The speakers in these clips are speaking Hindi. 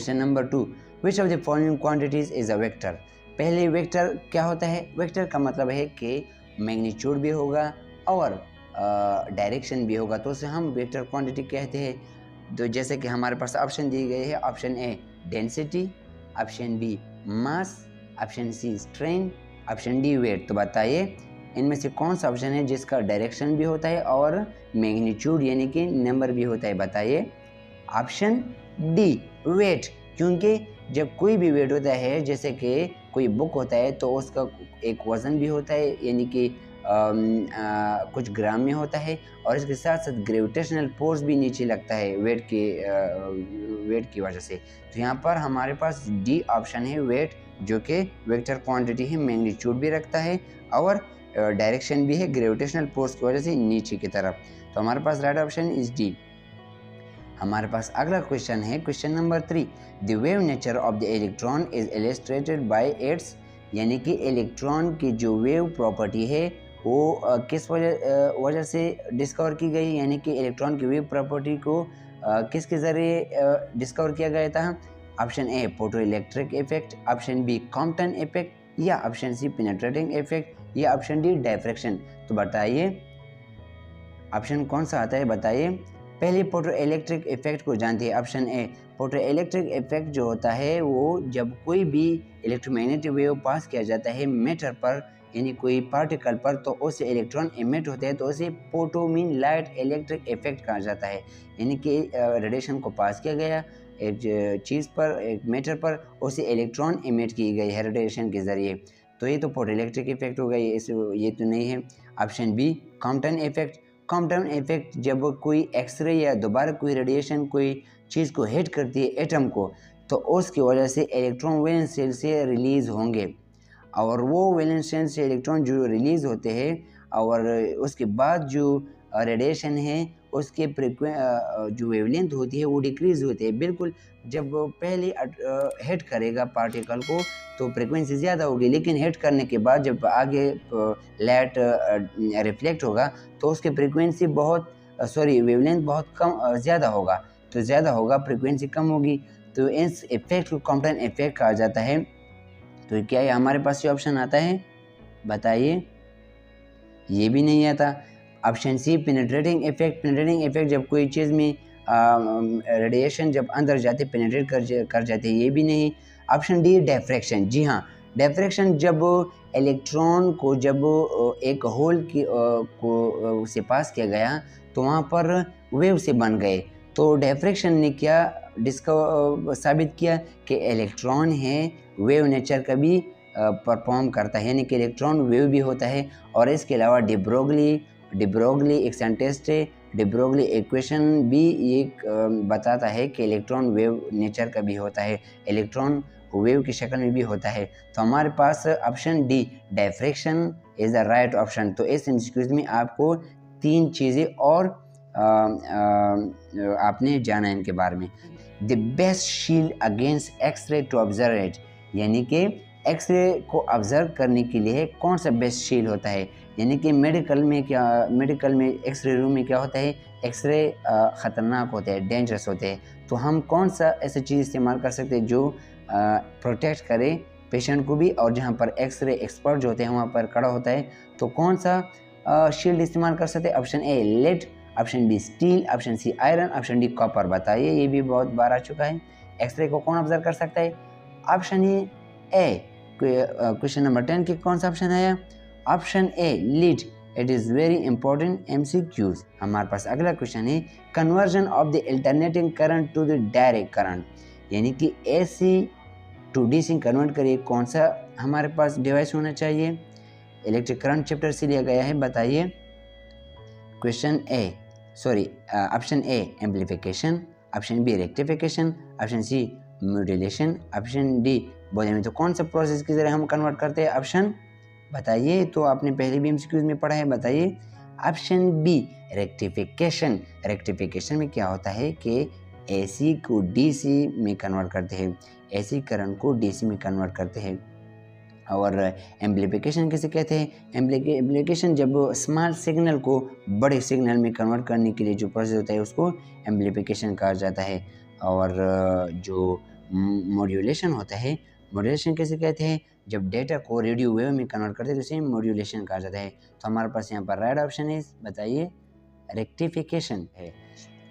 Question number 2, which of the following quantities is a vector. पहले वेक्टर क्या होता है? वेक्टर का मतलब है कि मैग्नीट्यूड भी होगा और डायरेक्शन भी होगा, तो उसे हम वेक्टर क्वांटिटी कहते हैं। तो जैसे कि हमारे पास ऑप्शन दिए गए हैं, option A density, option B mass, option C strain, option D weight. तो बताइए इनमें से कौन सा ऑप्शन है जिसका डायरेक्शन भी होता है और मैग्नीट्यूड यानी कि नंबर भी होता है? बताइए। ऑप्शन डी वेट, क्योंकि जब कोई भी वेट होता है, जैसे कि कोई बुक होता है, तो उसका एक वज़न भी होता है, यानी कि कुछ ग्राम में होता है, और इसके साथ साथ ग्रेविटेशनल फोर्स भी नीचे लगता है वेट की वजह से। तो यहाँ पर हमारे पास डी ऑप्शन है वेट, जो कि वेक्टर क्वांटिटी है, मैग्नीट्यूड भी रखता है और डायरेक्शन भी है ग्रेविटेशनल फोर्स की वजह से नीचे की तरफ। तो हमारे पास राइट ऑप्शन इज डी। हमारे पास अगला क्वेश्चन है, question number 3, the wave nature of the electron is illustrated bye it's, यानी कि इलेक्ट्रॉन की जो वेव प्रॉपर्टी है वो किस वजह से डिस्कवर की गई, यानी कि इलेक्ट्रॉन की वेव प्रॉपर्टी को किसके ज़रिए डिस्कवर किया गया था? Option A photo electric effect, option B Compton effect, या ऑप्शन सी पेनिट्रेटिंग इफेक्ट, या ऑप्शन डी डायफ्रैक्शन। तो बताइए ऑप्शन कौन सा आता है? बताइए। पहले फोटो इलेक्ट्रिक इफेक्ट को जानते हैं। Option A photo electric effect जो होता है वो जब कोई भी इलेक्ट्रोमैग्नेटिक वेव पास किया जाता है मैटर पर, यानी कोई पार्टिकल पर, तो उससे इलेक्ट्रॉन इमिट होते हैं, तो उसे photo mean light electric effect कहा जाता है। यानी कि रेडिएशन को पास किया गया एक चीज़ पर, एक मैटर पर, उसे इलेक्ट्रॉन इमिट की गई है रेडिएशन के ज़रिए। तो ये तो फोटो इलेक्ट्रिक इफेक्ट हो गई, ये तो नहीं है। Option B Compton effect. Compton effect जब कोई एक्सरे या दोबारा कोई रेडिएशन कोई चीज़ को हिट करती है एटम को, तो उसकी वजह से इलेक्ट्रॉन वैलेंस शेल से रिलीज़ होंगे, और वो वैलेंस शेल से इलेक्ट्रॉन जो रिलीज़ होते हैं और उसके बाद जो रेडिएशन है उसके जो वेवलेंथ होती है वो डिक्रीज़ होती है। बिल्कुल जब पहले हिट करेगा पार्टिकल को तो फ्रिक्वेंसी ज़्यादा होगी, लेकिन हिट करने के बाद जब आगे लाइट रिफ्लेक्ट होगा तो उसकी फ्रिक्वेंसी वेवलेंथ बहुत कम ज़्यादा होगा, तो ज़्यादा होगा फ्रिक्वेंसी कम होगी। तो इस इफेक्ट को कॉम्पटन इफेक्ट कहा जाता है। तो क्या ये हमारे पास ये ऑप्शन आता है? बताइए। ये भी नहीं आता। Option C penetrating effect. Penetrating effect जब कोई चीज़ में रेडिएशन जब अंदर जाते पेनिट्रेट कर जाते, ये भी नहीं। Option D diffraction. जी हाँ, डिफ्रैक्शन जब इलेक्ट्रॉन को जब एक होल को से पास किया गया तो वहाँ पर वेव से बन गए। तो डिफ्रैक्शन ने क्या साबित किया कि इलेक्ट्रॉन है वेव नेचर का भी परफॉर्म करता है, यानी कि इलेक्ट्रॉन वेव भी होता है। और इसके अलावा डिब्रोगली एक्सेंटेस्ट डिब्रोगली इक्वेशन भी ये बताता है कि इलेक्ट्रॉन वेव नेचर का भी होता है, इलेक्ट्रॉन वेव की शक्ल में भी होता है। तो हमारे पास option D diffraction is the right option. तो इस एमसीक्यूज में आपको 3 चीज़ें और आपने जाना है इनके बारे में। The best shield against X ray to observe it, यानी कि एक्सरे को ऑब्जर्व करने के लिए कौन सा बेस्ट शील्ड होता है। यानी कि मेडिकल में एक्सरे रूम में क्या होता है, एक्सरे ख़तरनाक होते हैं, डेंजरस होते हैं। तो हम कौन सा ऐसी चीज़ इस्तेमाल कर सकते हैं जो प्रोटेक्ट करे पेशेंट को भी, और जहाँ पर एक्सरे एक्सपर्ट जो होते हैं वहाँ पर खड़ा होता है, तो कौन सा शील्ड इस्तेमाल कर सकते हैं? Option A lead, option B steel, option C iron, option D copper. बताइए, ये भी बहुत बार आ चुका है। एक्सरे को कौन ऑब्जर्व कर सकता है? ऑप्शन ए क्वेश्चन नंबर 10 के कौन सा ऑप्शन आया? Option A lead. It is very important MCQs. हमारे पास अगला क्वेश्चन है, conversion of the alternating current to the direct current, यानी कि AC टू DC कन्वर्ट करिए, कौन सा हमारे पास डिवाइस होना चाहिए? इलेक्ट्रिक करंट चैप्टर से लिया गया है। बताइए। Option A amplification, option B rectification, option C modulation, option D बोले में। तो कौन सा प्रोसेस के जरिए हम कन्वर्ट करते हैं? ऑप्शन बताइए। तो आपने पहले भी एमसीक्यूज में पढ़ा है, बताइए। Option B rectification. रेक्टिफिकेशन में क्या होता है कि AC को DC में कन्वर्ट करते हैं, AC करंट को DC में कन्वर्ट करते हैं। और एम्पलीफिकेशन किसे कहते हैं? एम्पलीफिकेशन जब स्मॉल सिग्नल को बड़े सिग्नल में कन्वर्ट करने के लिए जो प्रोसेस होता है उसको एम्पलीफिकेशन कहा जाता है। और जो मॉड्यूलेशन होता है, मॉड्यूलेशन कैसे कहते हैं, जब डेटा को रेडियो वेव में कन्वर्ट करते हैं तो इसे मॉड्यूलेशन कहा जाता है। तो हमारे पास यहाँ पर राइट ऑप्शन है, बताइए, रेक्टिफिकेशन है।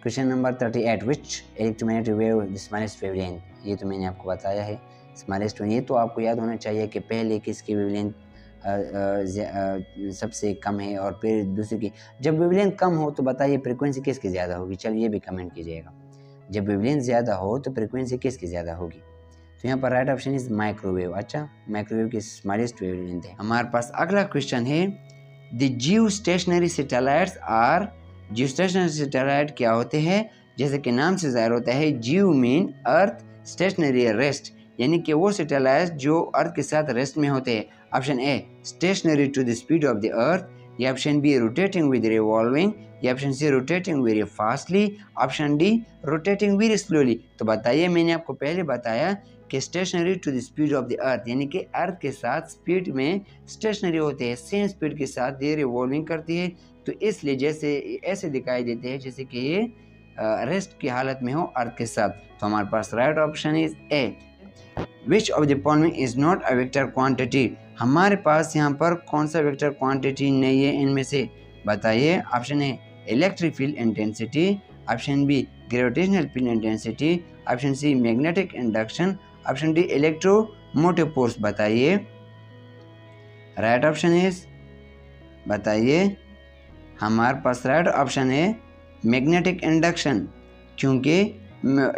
Question number 38, which electromagnetic wave the smallest wavelength, ये तो मैंने आपको बताया है, स्मॉलेस्ट वेव, ये तो आपको याद होना चाहिए कि पहले किसकी वेवलेंथ सबसे कम है और फिर दूसरे की। जब वेवलेंथ कम हो तो बताइए फ्रीक्वेंसी किसकी ज़्यादा होगी, चलिए ये भी कमेंट कीजिएगा। जब वेवलेंथ ज़्यादा हो तो फ्रीक्वेंसी किसकी ज़्यादा होगी, तो यहाँ पर राइट ऑप्शन इज माइक्रोवेव। अच्छा, माइक्रोवेव की स्मॉलेस्ट वेवलेंथ है। हमारे पास अगला क्वेश्चन है, the geostationary satellites are, geostationary satellite क्या होते हैं, जैसे कि नाम से ज़ाहिर होता है, जियो मीन अर्थ, स्टेशनरी रेस्ट, यानी कि वो सैटेलाइट जो अर्थ के साथ रेस्ट में होते हैं। Option A stationary to the speed of the earth, या option B rotating with revolving, या option C rotating very fastly, option D rotating very slowly. तो बताइए, मैंने आपको पहले बताया कि stationary to the speed of the earth, यानी कि अर्थ के साथ स्पीड में स्टेशनरी होते हैं, सेम स्पीड के साथ ये रिवॉल्विंग करती है, तो इसलिए जैसे ऐसे दिखाई देते हैं जैसे कि ये रेस्ट की हालत में हो अर्थ के साथ। तो हमारे पास right option is A, which of the following is not a vector quantity, हमारे पास यहाँ पर कौन सा वेक्टर क्वांटिटी नहीं है इनमें से, बताइए। Option A electric field intensity, option B gravitational field intensity, option C magnetic induction, option D electromotive force, बताइए। राइट ऑप्शन इज, बताइए, हमारे पास राइट ऑप्शन है मैग्नेटिक इंडक्शन, क्योंकि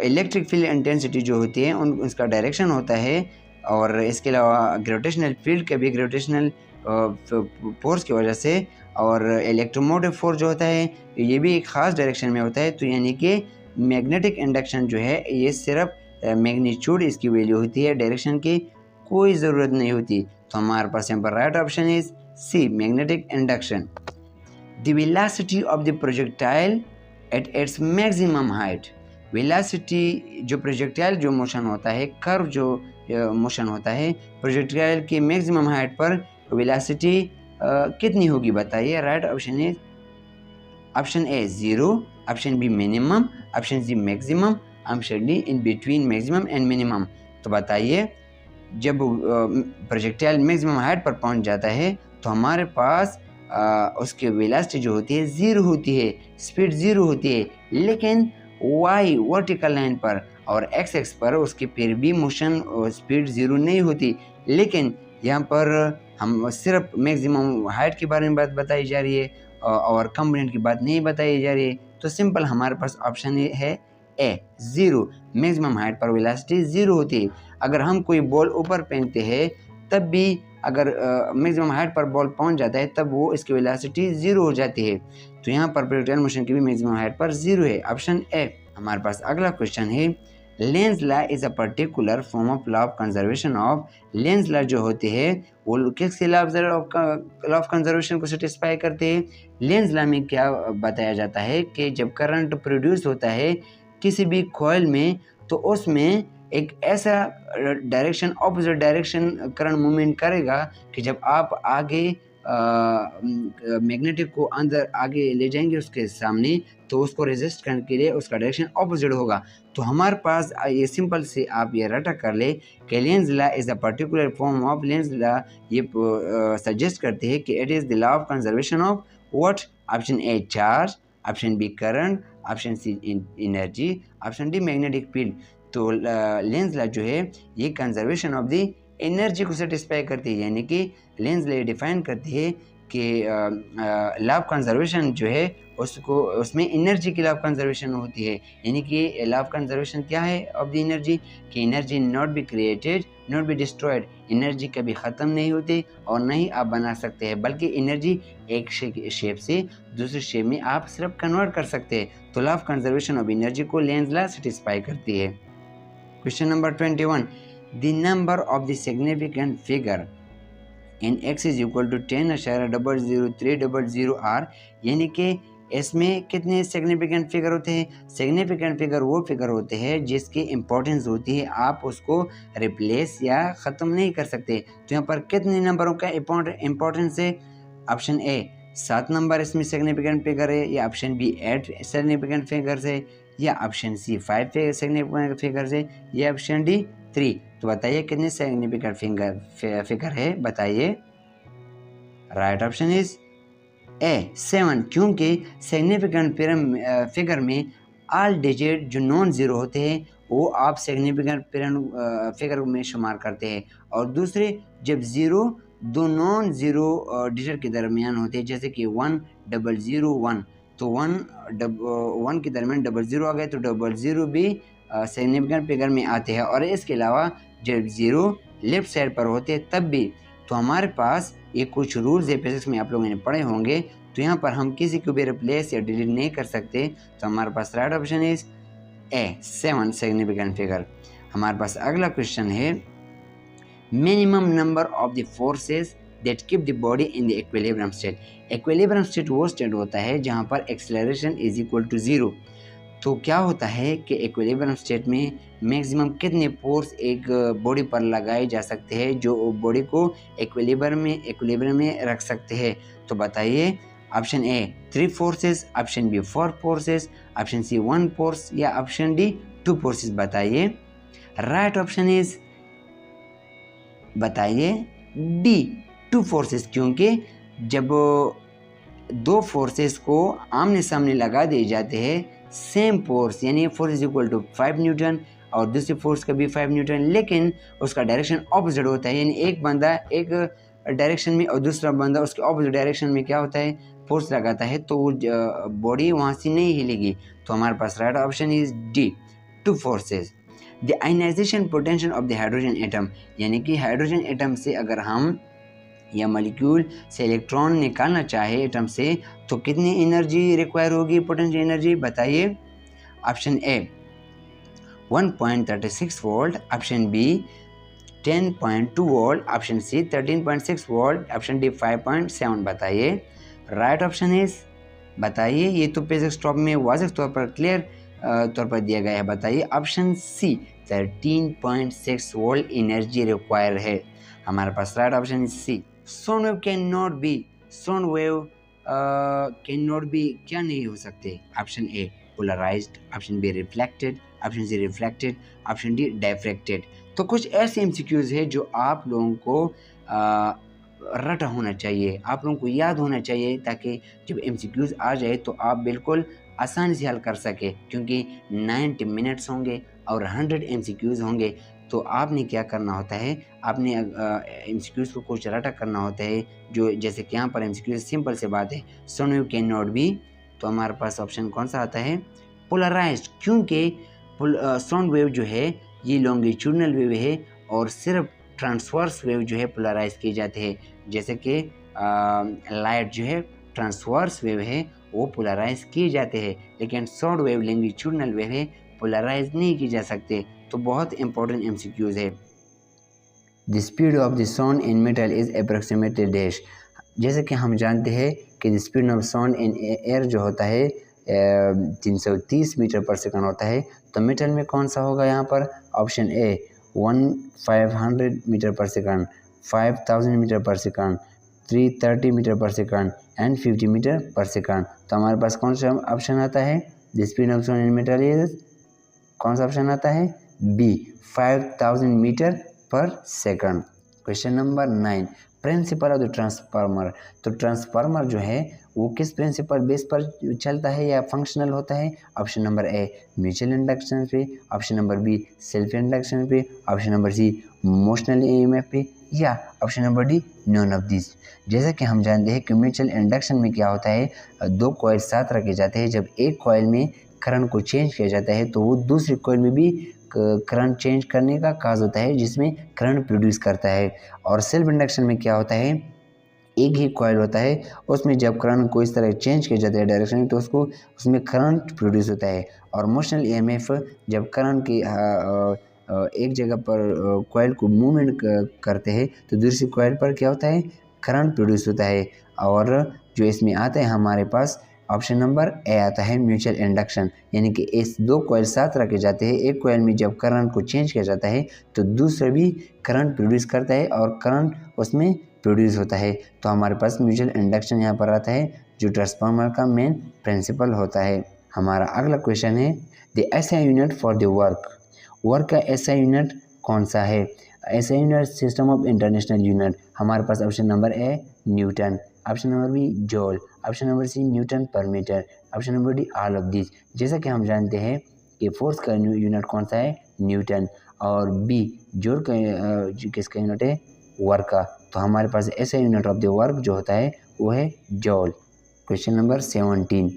इलेक्ट्रिक फील्ड इंटेंसिटी जो होती है उसका डायरेक्शन होता है, और इसके अलावा ग्रेविटेशनल फील्ड के भी ग्रेविटेशनल फोर्स की वजह से, और इलेक्ट्रोमोटिव फोर्स जो होता है ये भी एक ख़ास डायरेक्शन में होता है। तो यानी कि मैग्नेटिक इंडक्शन जो है ये सिर्फ मैग्नीट्यूड इसकी वैल्यू होती है, डायरेक्शन की कोई ज़रूरत नहीं होती। तो हमारे पास यहाँ पर right option is C, magnetic induction. The velocity of the projectile at its maximum height, velocity जो प्रोजेक्टाइल जो मोशन होता है, कर्व जो मोशन होता है, प्रोजेक्टाइल की मैक्सिमम हाइट पर वेलोसिटी कितनी होगी, बताइए। Right option is, option A 0, option B minimum, option C maximum, option D in between maximum and minimum. तो बताइए, जब प्रोजेक्टाइल मैक्सिमम हाइट पर पहुंच जाता है तो हमारे पास उसकी वेलोसिटी जो होती है 0 होती है, स्पीड 0 होती है, लेकिन वाई वर्टिकल लाइन पर और एक्स एक्स पर उसकी फिर भी मोशन स्पीड 0 नहीं होती। लेकिन यहाँ पर हम सिर्फ मैक्सिमम हाइट के बारे में बात बताई जा रही है और कंपोनेंट की बात नहीं बताई जा रही है। तो सिंपल हमारे पास ऑप्शन है ए 0, मैक्सिमम हाइट पर वेलोसिटी 0 होती है। अगर हम कोई बॉल ऊपर फेंकते हैं तब भी अगर मैक्सिमम हाइट पर बॉल पहुंच जाता है तब वो इसकी वेलोसिटी 0 हो जाती है। तो यहाँ पर प्रोजेक्टाइल मोशन की भी मैक्सिमम हाइट पर 0 है, ऑप्शन ए। हमारे पास अगला क्वेश्चन है, Lenz law is a particular form of law of conservation of, Lenz law जो होते हैं वो किसके लॉ ऑफ कंजर्वेशन को सेटिस्फाई करते हैं। लेंस लॉ में क्या बताया जाता है कि जब करंट प्रोड्यूस होता है किसी भी कॉइल में तो उसमें एक ऐसा direction, opposite direction current movement करेगा कि जब आप आगे मैग्नेटिक को अंदर आगे ले जाएंगे उसके सामने तो उसको रेजिस्ट करने के लिए उसका डायरेक्शन ऑपोजिट होगा। तो हमारे पास ये सिंपल से आप ये रटा कर ले कि Lenz law is a particular form of, Lenz law ये सजेस्ट करते हैं कि it is the law of conservation of what, option A charge, option B current, option C energy, option D magnetic field. तो लेंस लॉ जो है ये कंजर्वेशन ऑफ द एनर्जी को सेटिस्फाई करती है, यानी कि लेंस लॉ डिफाइन करती है कि लॉ ऑफ कंजर्वेशन जो है उसको उसमें एनर्जी की लॉ ऑफ कंजर्वेशन होती है। यानी कि लॉ ऑफ कंजर्वेशन क्या है ऑफ द एनर्जी, कि energy not be created not be destroyed, energy कभी ख़त्म नहीं होती और न ही आप बना सकते हैं, बल्कि एनर्जी एक शेप से दूसरे शेप में आप सिर्फ कन्वर्ट कर सकते हैं। तो law of conservation of energy को लेंस लॉ सेटिस्फाई करती है। Question number 21, the number of the significant figure in x is equal to 10.00300 r, यानी कि इसमें कितने सिग्निफिकेंट फिगर होते हैं। सिग्निफिकेंट फिगर वो फिगर होते हैं जिसकी इंपॉर्टेंस होती है, आप उसको रिप्लेस या ख़त्म नहीं कर सकते। तो यहाँ पर कितने नंबरों का इंपॉर्टेंस है, ऑप्शन ए 7 नंबर इसमें सिग्निफिकेंट फिगर है, या ऑप्शन बी 8 सिग्निफिकेंट फिगर्स है, या ऑप्शन सी 5 सिग्निफिकेंट फिगर है या ऑप्शन डी 3। तो बताइए कितने सिग्निफिकेंट फिगर है, बताइए। राइट ऑप्शन इज ए 7, क्योंकि सिग्निफिकेंट फिगर में ऑल डिजिट जो नॉन ज़ीरो होते हैं वो आप सिग्निफिकेंट फिगर में शुमार करते हैं, और दूसरे जब ज़ीरो दो नॉन ज़ीरो डिजिट के दरमियान होते हैं, जैसे कि 1001, तो 1 के दरमियान 00 आ गए तो 00 भी सिग्निफिकेंट फिगर में आते हैं। और इसके अलावा जब ज़ीरो लेफ्ट साइड पर होते हैं तब भी। तो हमारे पास ये कुछ रूल्स है फिजिक्स में, आप लोगों ने पढ़े होंगे। तो यहाँ पर हम किसी को भी रिप्लेस या डिलीट नहीं कर सकते। तो हमारे पास right option is A 7 significant figure. हमारे पास अगला क्वेश्चन है, minimum number of the forces that keep the body in the equilibrium state. Equilibrium state वो स्टेट होता है जहाँ पर एक्सेलरेशन इज इक्वल टू 0। तो क्या होता है कि इक्विलिब्रियम स्टेट में मैक्सिमम कितने फोर्स एक बॉडी पर लगाए जा सकते हैं जो बॉडी को इक्विलिब्रियम में रख सकते हैं। तो बताइए, option A 3 forces, option B 4 forces, option C 1 force या ऑप्शन डी 2 फोर्सेस, बताइए। राइट ऑप्शन इज, बताइए, डी 2 फोर्सेस, क्योंकि जब 2 फोर्सेस को आमने सामने लगा दिए जाते हैं, सेम फोर्स यानी force is equal to 5 newton और दूसरी फोर्स का भी 5 न्यूटन, लेकिन उसका डायरेक्शन ऑपोजिट होता है, यानी एक बंदा एक डायरेक्शन में और दूसरा बंदा उसके ऑपोजिट डायरेक्शन में क्या होता है, फोर्स लगाता है, तो बॉडी वहाँ से नहीं हिलेगी। तो हमारे पास right option is D 2 forces. The ionization potential of the hydrogen atom, यानी कि हाइड्रोजन एटम से अगर हम या मॉलिक्यूल से इलेक्ट्रॉन निकालना चाहे एटम से, तो कितनी एनर्जी रिक्वायर होगी, पोटेंशियल एनर्जी, बताइए। Option A 1.36 volt, option B 10.2 volt, option C 13.6 volt, option D 5.7, बताइए। राइट ऑप्शन इज, बताइए, ये तो फिजिक्स टॉप में वाज़ेह तौर पर क्लियर तौर पर दिया गया है, बताइए। Option C 13.6 volt energy require है। हमारे पास right option is C. Sound wave can not be, sound wave can not be, क्या नहीं हो सकते। Option A polarised, option B reflected, option C reflected, option D diffracted. तो कुछ ऐसे एमसीक्यूज है जो आप लोगों को रटा होना चाहिए, आप लोगों को याद होना चाहिए, ताकि जब एमसीक्यूज आ जाए तो आप बिल्कुल आसानी से हल कर सके, क्योंकि 90 मिनट्स होंगे और 100 एमसीक्यूज होंगे। तो आपने क्या करना होता है, आपने एमसीक्यूज को कुछ रटा करना होता है, जो जैसे कि यहाँ पर एमसीक्यूज सिंपल से बात है, sound wave can not B. तो हमारे पास ऑप्शन कौन सा आता है, पोलराइज्ड, क्योंकि साउंड वेव जो है ये लॉन्गिट्यूडनल वेव है और सिर्फ ट्रांसवर्स वेव जो है पोलराइज किए जाते हैं, जैसे कि लाइट जो है ट्रांसवर्स वेव है वो पोलराइज किए जाते हैं, लेकिन साउंड वेव लॉन्गिट्यूडनल वेव है, पोलराइज नहीं की जा सकते। तो बहुत इंपॉर्टेंट एमसीक्यूज है। The speed of the sound in metal is approximately dash. जैसे कि हम जानते हैं कि the speed of sound in air जो होता है 330 मीटर पर सेकंड होता है। तो मेटल में कौन सा होगा यहाँ पर, ऑप्शन ए 1500 मीटर पर सेकंड, 5000 मीटर पर सेकंड, 330 मीटर पर सेकंड एंड 50 मीटर पर सेकंड। तो हमारे पास कौन सा ऑप्शन आता है, the speed of sound in metal is, कौन सा ऑप्शन आता है, बी 5000 मीटर पर second. Question number 9, principle of the transformer. तो ट्रांसफार्मर जो है वो किस प्रिंसिपल बेस पर चलता है या फंक्शनल होता है। Option number A mutual induction पे, option number B self induction पे, option number C motional EMF पे, या option number D none of this. जैसा कि हम जानते हैं कि म्यूचुअल इंडक्शन में क्या होता है, दो कॉइल साथ रखे जाते हैं, जब एक कॉइल में करंट को चेंज किया जाता है तो वो दूसरी कॉइल में भी करंट चेंज करने का काज होता है, जिसमें करंट प्रोड्यूस करता है। और सेल्फ इंडक्शन में क्या होता है, एक ही कॉइल होता है, उसमें जब करंट को इस तरह चेंज किया जाता है डायरेक्शन, तो उसको उसमें करंट प्रोड्यूस होता है। और मोशनल ईएमएफ जब करंट की एक जगह पर कॉइल को मूवमेंट करते हैं तो दूसरी कॉइल पर क्या होता है, करंट प्रोड्यूस होता है। और जो इसमें आता है हमारे पास ऑप्शन नंबर ए आता है म्यूचुअल इंडक्शन, यानी कि इस दो कॉइल साथ रखे जाते हैं, एक कॉइल में जब करंट को चेंज किया जाता है तो दूसरा भी करंट प्रोड्यूस करता है और करंट उसमें प्रोड्यूस होता है। तो हमारे पास म्यूचुअल इंडक्शन यहाँ पर आता है, जो ट्रांसफार्मर का मेन प्रिंसिपल होता है। हमारा अगला क्वेश्चन है the SI unit for the work का एसआई यूनिट कौन सा है? SI unit system of international unit, हमारे पास option number A newton, option number B joule, option number C newton per metre, option number D all of this. जैसा कि हम जानते हैं कि फोर्स का यूनिट कौन सा है? न्यूटन, और बी जॉल का किसका यूनिट है? वर्क का। तो हमारे पास ऐसा यूनिट ऑफ द वर्क जो होता है वो है joule. Question number 17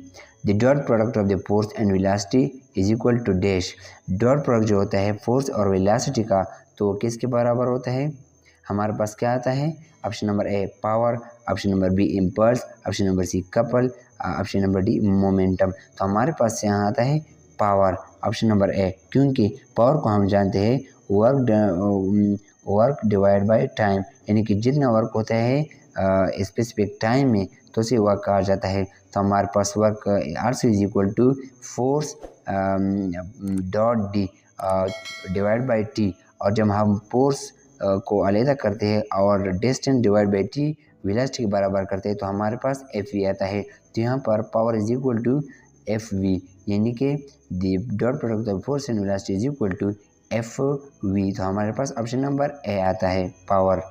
the dot product of the force and velocity is equal to dash. Dot product जो होता है फोर्स और वेलोसिटी का तो किसके बराबर होता है? हमारे पास क्या आता है? Option number A power, option number B impulse, option number C couple, option number D momentum. तो हमारे पास यहाँ आता है पावर, ऑप्शन नंबर ए, क्योंकि पावर को हम जानते हैं वर्क डिवाइड बाय टाइम, यानी कि जितना वर्क होता है स्पेसिफिक टाइम में तो उसे वर्क कहा जाता है। तो हमारे पास work also is equal to force dot D divide by T, और जब हम फोर्स को अलहदा करते हैं और distance divide by T velocity के बराबर करते हैं तो हमारे पास एफ वी आता है। तो यहाँ पर power is equal to F V, यानी कि the dot product of force and velocity is equal to F V. तो हमारे पास ऑप्शन नंबर ए आता है पावर।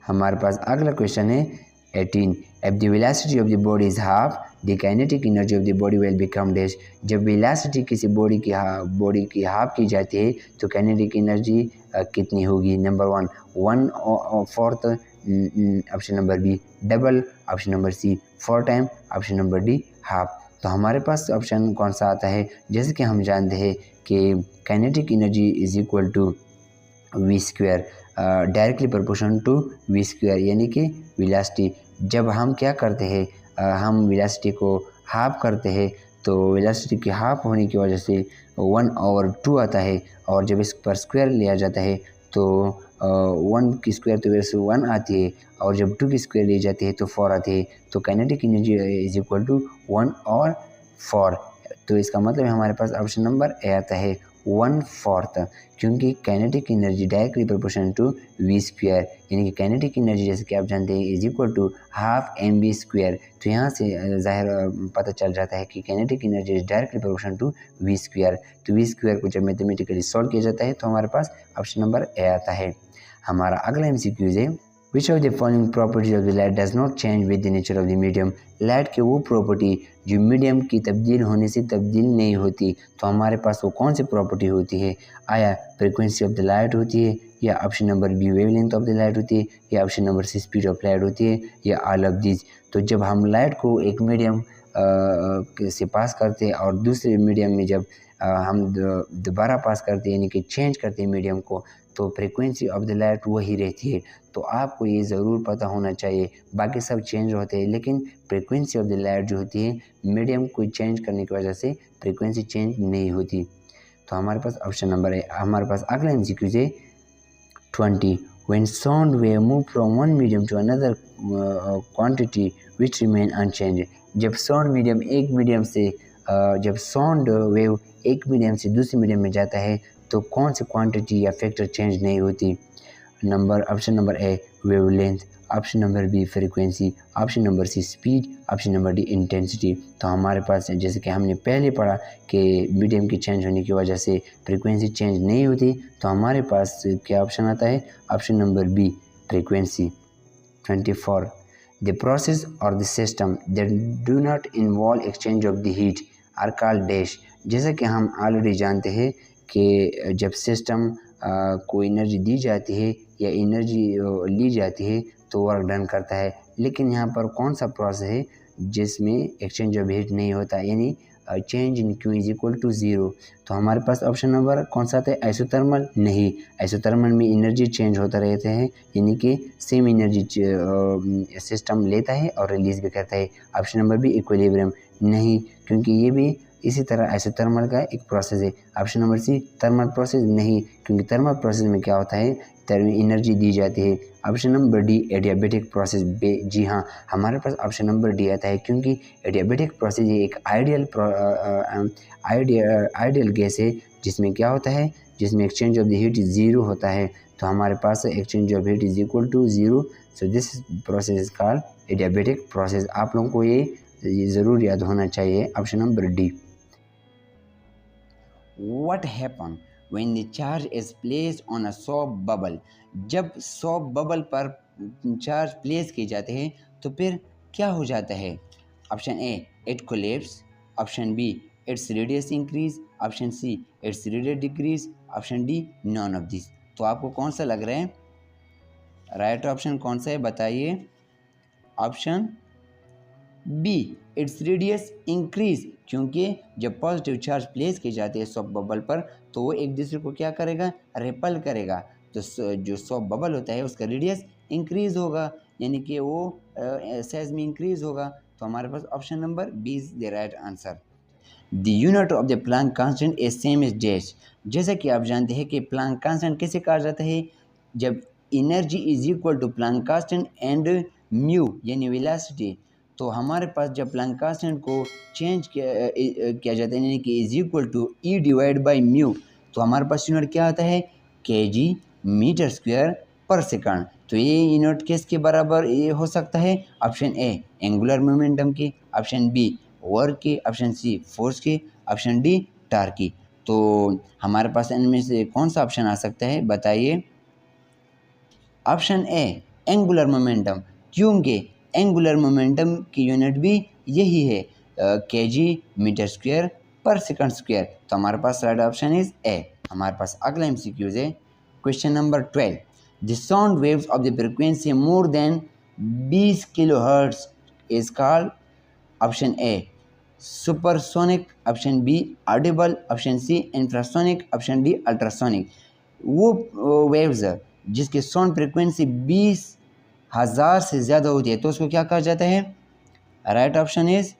हमारे पास अगला क्वेश्चन है 18 if the velocity of the body is half the kinetic energy of the body will become dash. जब वेलोसिटी किसी बॉडी की हाफ की जाती है तो काइनेटिक एनर्जी कितनी होगी? Number 1/4, option number B double, option number C 4 time, option number D half. तो हमारे पास ऑप्शन कौन सा आता है? जैसे कि हम जानते हैं कि kinetic energy is equal to V square, directly proportional to V square, यानी कि वेलोसिटी। जब हम क्या करते हैं हम वेलोसिटी को हाफ करते हैं तो वेलोसिटी की हाफ होने की वजह से 1/2 आता है, और जब इस पर स्क्वायर लिया जाता है तो 1 की स्क्वायर तो वैसे 1 आती है, और जब 2 की स्क्वायर ली जाती है तो 4 आती है। तो kinetic energy is equal to 1 और 4। तो इसका मतलब हमारे पास ऑप्शन नंबर ए आता है 1/4, क्योंकि kinetic energy directly proportional to V square, यानी कि काइनेटिक एनर्जी जैसे कि आप जानते हैं is equal to half M V square. तो यहाँ से जाहिर पता चल जाता है कि kinetic energy is directly proportional to V square. तो वी स्क्वायर को जब मैथमेटिकली सॉल्व किया जाता है तो हमारे पास ऑप्शन नंबर ए आता है। हमारा अगला एमसीक्यूज है विच of the following properties of the light does not change with the nature of the medium. Light के वो प्रॉपर्टी जो मीडियम की तब्दील होने से तब्दील नहीं होती, तो हमारे पास वो कौन सी प्रॉपर्टी होती है? आया फ्रीक्वेंसी ऑफ द लाइट होती है, या option number B wavelength of the light होती है, या option number C speed of light होती है, या ऑल ऑफ दिस। तो जब हम लाइट को एक मीडियम से पास करते हैं और दूसरे मीडियम में जब हम दोबारा पास करते हैं यानी कि चेंज करते हैं मीडियम को, तो फ्रीक्वेंसी ऑफ द लाइट वही रहती है। तो आपको ये ज़रूर पता होना चाहिए, बाकी सब चेंज होते हैं लेकिन फ्रीक्वेंसी ऑफ द लाइट जो होती है मीडियम को चेंज करने की वजह से फ्रीक्वेंसी चेंज नहीं होती। तो हमारे पास ऑप्शन नंबर है। हमारे पास अगला एमसीक्यू है 20 when sound wave move from one medium to another quantity which remain unchanged। जब साउंड मीडियम एक मीडियम से जब साउंड वेव एक मीडियम से दूसरे मीडियम में जाता है तो कौन सी क्वांटिटी या फैक्टर चेंज नहीं होती? Option number A wavelength, option number B frequency, option number C speed, option number D intensity. तो हमारे पास जैसे कि हमने पहले पढ़ा कि मीडियम की चेंज होने की वजह से फ्रीक्वेंसी चेंज नहीं होती, तो हमारे पास क्या ऑप्शन आता है? Option number B frequency. 24 the process और the system that do not involve exchange of the heat are called dash. जैसा कि हम ऑलरेडी जानते हैं कि जब सिस्टम को एनर्जी दी जाती है या एनर्जी ली जाती है तो वर्क डन करता है, लेकिन यहाँ पर कौन सा प्रोसेस है जिसमें एक्सचेंज ऑफ हीट नहीं होता, यानी change in Q is equal to 0। तो हमारे पास ऑप्शन नंबर कौन सा आता है? आइसोथर्मल। नहीं, आइसोथर्मल में एनर्जी चेंज होता रहते हैं, यानी कि सेम एनर्जी सिस्टम लेता है और रिलीज भी करता है। Option number B equilibrium. नहीं, क्योंकि ये भी इसी तरह आइसोथर्मल का एक प्रोसेस है। Option number C thermal process. नहीं, क्योंकि थर्मल प्रोसेस में क्या होता है एनर्जी दी जाती है। Option number D adiabatic process. जी हाँ, हमारे पास ऑप्शन नंबर डी आता है, क्योंकि एडियाबेटिक प्रोसेस ये एक आइडियल गैस है जिसमें क्या होता है, जिसमें एक्सचेंज ऑफ द हीट 0 होता है। तो हमारे पास exchange of heat is equal to 0, so this process is called adiabatic process. आप लोगों को ये ये ज़रूर याद होना चाहिए, option number D. What happen when the charge is placed on a soap bubble? जब soap bubble पर चार्ज प्लेस किए जाते हैं तो फिर क्या हो जाता है? Option A it collapse, option B its radius increase, option C its radius decrease, option D none of this. तो आपको कौन सा लग रहा है? राइट ऑप्शन कौन सा है बताइए? Option B its radius increase, क्योंकि जब पॉजिटिव चार्ज प्लेस किए जाते हैं सोप बबल पर तो वो एक दूसरे को क्या करेगा? रिपल करेगा। तो जो सोप बबल होता है उसका रेडियस इंक्रीज होगा, यानी कि वो साइज में इंक्रीज होगा। तो हमारे पास option number B is the right answer. The unit of the Planck constant is same is dash. जैसा कि आप जानते हैं कि प्लैंक कांस्टेंट कैसे कहा जाता है? जब energy is equal to Planck constant and mu यानी वेलोसिटी। तो हमारे पास जब प्लैंक कांस्टेंट को चेंज किया जाता है यानी कि is equal to E divide by mu, तो हमारे पास यूनिट क्या आता है? केजी मीटर स्क्वायर पर सेकंड। तो ये यूनिट किसके बराबर ये हो सकता है? ऑप्शन ए एंगुलर मोमेंटम की, ऑप्शन बी वर्क की, ऑप्शन सी फोर्स की, ऑप्शन डी टार्क की। तो हमारे पास इनमें से कौन सा ऑप्शन आ सकता है बताइए? ऑप्शन ए एंगुलर मोमेंटम, क्योंकि एंगुलर मोमेंटम की यूनिट भी यही है केजी मीटर स्क्वायर पर सेकंड स्क्वायर। तो हमारे पास राइट ऑप्शन इज ए। हमारे पास अगला एमसीक्यूज है, question number 12। The sound waves of the frequency more than 20 kilohertz is called, option A supersonic, option B audible, option C infrasonic, option D ultrasonic. वो वेव्स जिसकी साउंड फ्रीक्वेंसी 20,000 से ज़्यादा होती है तो उसको क्या कहा जाता है? राइट ऑप्शन इज,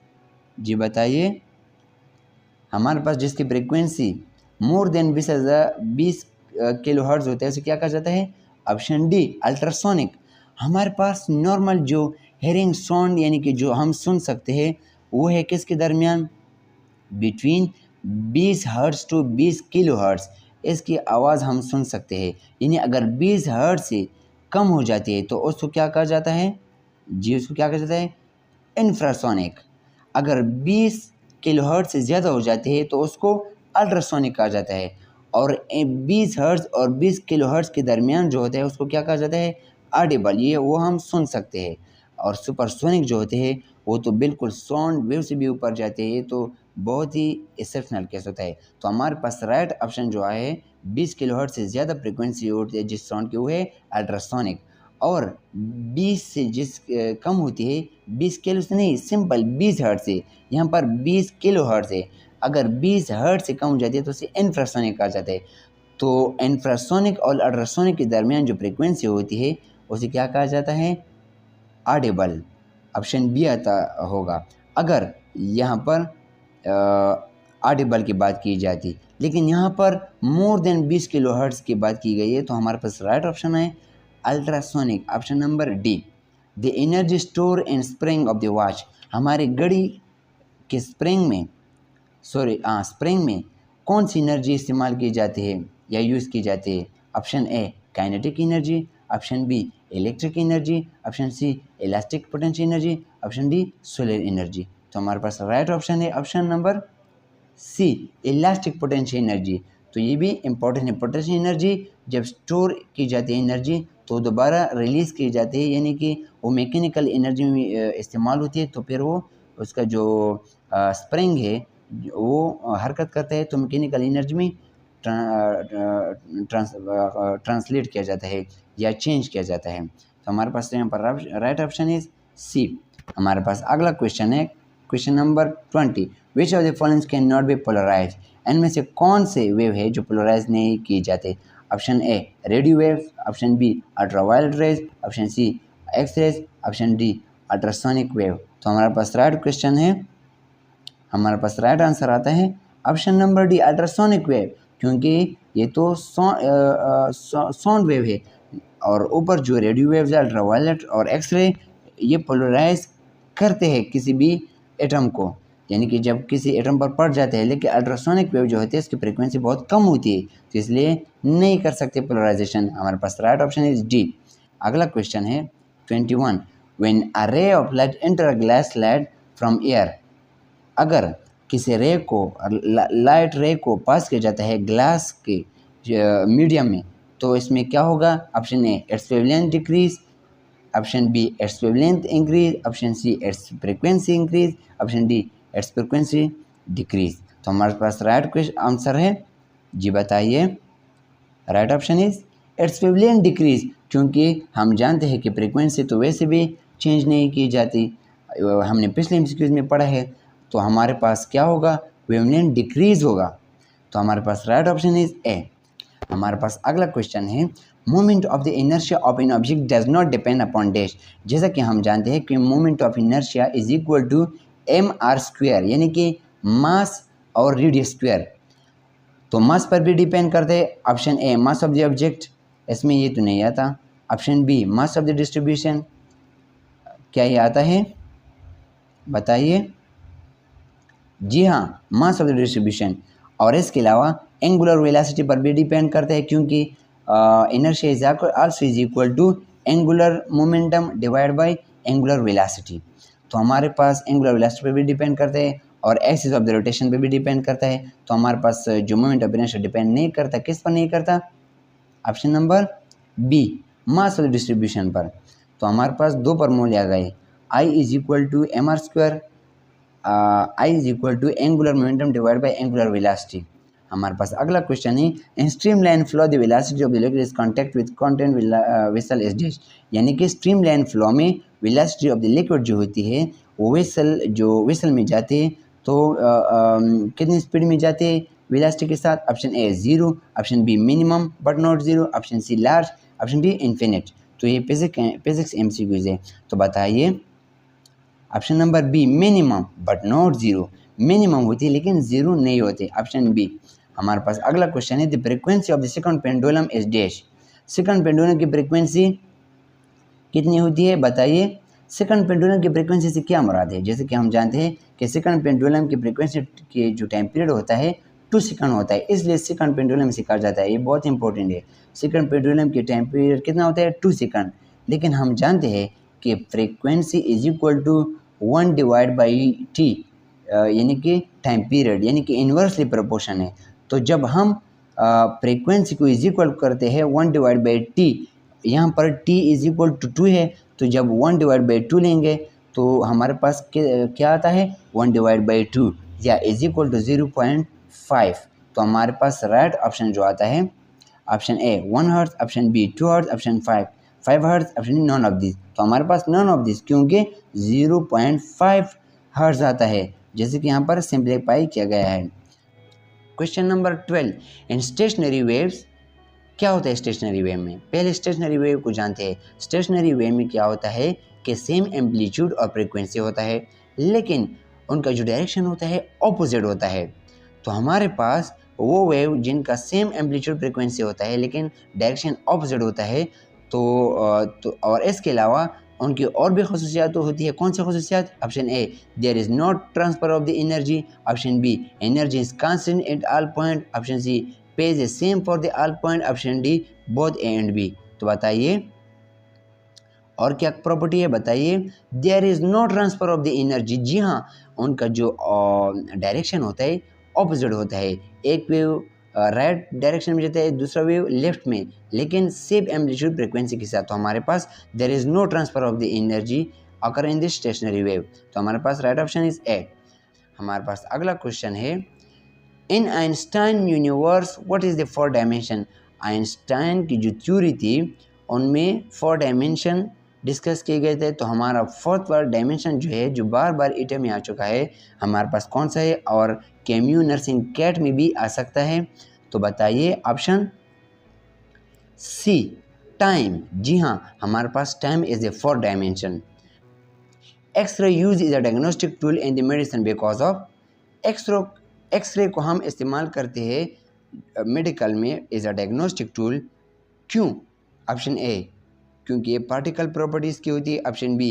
जी बताइए। हमारे पास जिसकी फ्रीक्वेंसी मोर देन 20 किलोहर्ट्ज होता है उसे क्या कहा जाता है? Option D ultrasonic. हमारे पास नॉर्मल जो हेयरिंग साउंड यानी कि जो हम सुन सकते हैं वो है किसके दरमियान? Between 20 hertz to 20 kilo hertz इसकी आवाज़ हम सुन सकते हैं। यानी अगर 20 हर्ट्ज से कम हो जाती है तो उसको क्या कहा जाता है? जी उसको क्या कहा जाता है? इंफ्रासोनिक। अगर 20 किलोहर्ट्ज से ज़्यादा हो जाती है तो उसको अल्ट्रासोनिक कहा जाता है। और 20 हर्ट्ज और 20 किलोहर्ट्ज के दरमियान जो होता है उसको क्या कहा जाता है? ऑडिबल, ये वो हम सुन सकते हैं। और सुपरसोनिक जो होते हैं वो तो बिल्कुल साउंड वेव से भी ऊपर जाते हैं, तो बहुत ही एक्सेप्शनल केस होता है। तो हमारे पास राइट ऑप्शन जो है 20 किलोहर्ट्ज से ज़्यादा फ्रिक्वेंसी होती है जिस साउंड की वो है अल्ट्रासोनिक। और 20 से जिस कम होती है 20 किलो से नहीं, सिंपल 20 हर्ट्ज से, यहाँ पर 20 किलो हर्ट्ज है। अगर 20 हर्ट्ज से कम हो जाती है तो उसे इंफ्रासोनिक कहा जाता है। तो इंफ्रासोनिक और अल्ट्रासोनिक के दरमियान जो फ्रिक्वेंसी होती है उसे क्या कहा जाता है? ऑडिबल। ऑप्शन बी आता होगा अगर यहाँ पर ऑडिबल की बात की जाती, लेकिन यहाँ पर मोर देन 20 किलो हर्ट्ज की बात की गई है। तो हमारे पास राइट ऑप्शन है ultrasonic, option number D. The energy store in spring of the watch, हमारी घड़ी के स्प्रिंग में कौन सी एनर्जी इस्तेमाल की जाती है या यूज़ की जाती है? Option A kinetic energy, option B electric energy, option C elastic potential energy, option D solar energy. तो हमारे पास राइट ऑप्शन है option number C elastic potential energy. तो ये भी इम्पोर्टेंट है। पोटेंशियल एनर्जी जब स्टोर की जाती है एनर्जी तो दोबारा रिलीज़ की जाती है, यानी कि वो मैकेनिकल एनर्जी में इस्तेमाल होती है। तो फिर वो उसका जो स्प्रिंग है वो हरकत करता है तो मैकेनिकल एनर्जी में ट्रांसलेट किया जाता है या चेंज किया जाता है। तो हमारे पास यहाँ पर राइट ऑप्शन इज सी। हमारे पास अगला क्वेश्चन है, question number 20। Which of the following can not be polarise, इनमें से कौन से वेव है जो पोलराइज नहीं किए जाते? Option A radio wave, option B ultraviolet rays, option C X rays, option D ultrasonic wave. तो हमारे पास राइट क्वेश्चन है, हमारे पास राइट आंसर आता है option number D ultrasonic wave, क्योंकि ये तो साउंड वेव है और ऊपर जो रेडियो वेव्स है अल्ट्रावायलेट और एक्सरे ये पोलराइज करते हैं किसी भी एटम को, यानी कि जब किसी एटम पर पड़ जाते हैं। लेकिन अल्ट्रासोनिक वेव जो होती है इसकी फ्रीक्वेंसी बहुत कम होती है तो इसलिए नहीं कर सकते पोलराइजेशन। हमारे पास राइट ऑप्शन इज डी। अगला क्वेश्चन है 21। When a ray of light enter a glass slide from air. अगर किसी रे को लाइट रे को पास किया जाता है ग्लास के मीडियम में, तो इसमें क्या होगा? Option A its wavelength decrease, option B its wavelength increase, option C its frequency increase, option D its frequency decrease. तो हमारे पास राइट आंसर है, जी बताइए। Right option is its wavelength decrease, क्योंकि हम जानते हैं कि फ्रीक्वेंसी तो वैसे भी चेंज नहीं की जाती, हमने पिछले एमसीक्यूज में पढ़ा है। तो हमारे पास क्या होगा? वेवलेंथ डिक्रीज होगा। तो हमारे पास राइट ऑप्शन इज ए। हमारे पास अगला क्वेश्चन है, moment of the inertia of an object does not depend upon dash. जैसा कि हम जानते हैं कि moment of inertia is equal to M R square, यानी कि मास और रेडियस स्क्वायर। तो मास पर भी डिपेंड करते हैं। Option A mass of the object, इसमें ये तो नहीं आता। Option B mass of the distribution, क्या ये आता है? बताइए। जी हाँ, मास ऑफ द डिस्ट्रीब्यूशन। और इसके अलावा एंगुलर वेलोसिटी पर भी डिपेंड करते हैं, क्योंकि inertia is also is equal to angular momentum divide by angular velocity. तो हमारे पास एंगुलर वेलोसिटी पर भी डिपेंड करते हैं और एक्सिस ऑफ द रोटेशन पे भी डिपेंड करता है। तो हमारे पास जो मोमेंट ऑफ इनर्शिया डिपेंड नहीं करता, किस पर नहीं करता? Option number B mass of the distribution पर। तो हमारे पास दो फॉर्मूले आ गए, I is equal to M R square, I is equal to angular momentum divide by angular velocity. हमारे पास अगला क्वेश्चन है, in streamline flow the velocity of the liquid is contact with content vessel is dash. यानी कि स्ट्रीम लाइन फ्लो में वेलोसिटी ऑफ द लिक्विड जो होती है वो वेसल में जाती है, तो कितनी स्पीड में जाते हैं वेलोसिटी के साथ? Option A 0, option B minimum but not 0, option C large, option D infinite. तो ये फिजिक्स एमसीक्यूज है। तो बताइए। Option number B minimum but not 0, minimum होती है लेकिन 0 नहीं होते, ऑप्शन बी। हमारे पास अगला क्वेश्चन है, the frequency of the second pendulum is dash. Second pendulum की फ्रीक्वेंसी कितनी होती है? बताइए। सेकंड पेंडुलम की फ्रीक्वेंसी से क्या मुराद है? जैसे कि हम जानते हैं कि सेकंड पेंडुलम की फ्रीक्वेंसी के जो टाइम पीरियड होता है 2 सेकंड होता है, इसलिए सेकंड पेंडुलम से कहा जाता है। ये बहुत इंपॉर्टेंट है। सेकंड पेंडुलम की टाइम पीरियड कितना होता है? 2 सेकंड। लेकिन हम जानते हैं कि frequency is equal to 1 divide by T, यानी कि टाइम पीरियड, यानी कि इन्वर्सली प्रोपोर्शन है। तो जब हम फ्रीक्वेंसी को इज इक्वल करते हैं 1 डिवाइड बाई टी, यहाँ पर t इज इक्वल टू 2 है, तो जब 1 डिवाइड बाई 2 लेंगे तो हमारे पास क्या आता है? 1 डिवाइड बाई 2 या इज इक्वल टू 0.5। तो हमारे पास राइट ऑप्शन जो आता है, option A 1 hertz, option B 2 hertz, option 5 hertz, option none of this. तो हमारे पास नॉन ऑफ दिस, क्योंकि 0.5 हर्ट्ज आता है, जैसे कि यहाँ पर सिंप्लीफाई किया गया है। क्वेश्चन नंबर 12, इन स्टेशनरी वेव्स क्या होता है? स्टेशनरी वेव में पहले स्टेशनरी वेव को जानते हैं। स्टेशनरी वेव में क्या होता है कि सेम एम्पलीट्यूड और फ्रीक्वेंसी होता है, लेकिन उनका जो डायरेक्शन होता है ऑपोजिट होता है। तो हमारे पास वो वेव जिनका सेम एम्पलीट्यूड फ्रीक्वेंसी होता है लेकिन डायरेक्शन ऑपोजिट होता है, तो और इसके अलावा उनकी और भी खसूसियात तो होती है। कौन सी खसूसियात? Option A there is not transfer of the energy, option B energy is constant at all point, option C page is same for the all point, option D both A and B. तो बताइए और क्या प्रॉपर्टी है? बताइए। There is no transfer of the energy, जी हाँ, उनका जो डायरेक्शन होता है ऑपोजिट होता है। एक वेव राइट डायरेक्शन में जाता है, दूसरा वेव लेफ्ट में, लेकिन सेम एम्पलीट्यूड फ्रीक्वेंसी के साथ। तो हमारे पास there is no transfer of the energy occur in this stationary wave. तो हमारे पास राइट ऑप्शन इज ए। हमारे पास अगला क्वेश्चन है, in Einstein universe what is the 4 dimension. Einstein की जो थ्योरी थी उनमें 4 डायमेंशन डिस्कस किए गए थे। तो हमारा 4th डायमेंशन जो है, जो बार बार ईटे में आ चुका है, हमारे पास कौन सा है? और कैम्यू नर्सिंग कैट में भी आ सकता है। तो बताइए। ऑप्शन सी टाइम, जी हाँ, हमारे पास time is A 4 dimension. X ray use is a diagnostic tool in the medicine because of. X ray को हम इस्तेमाल करते हैं मेडिकल में एज अ डायग्नोस्टिक टूल, क्यों? ऑप्शन ए क्योंकि ये पार्टिकल प्रॉपर्टीज़ की होती है, option B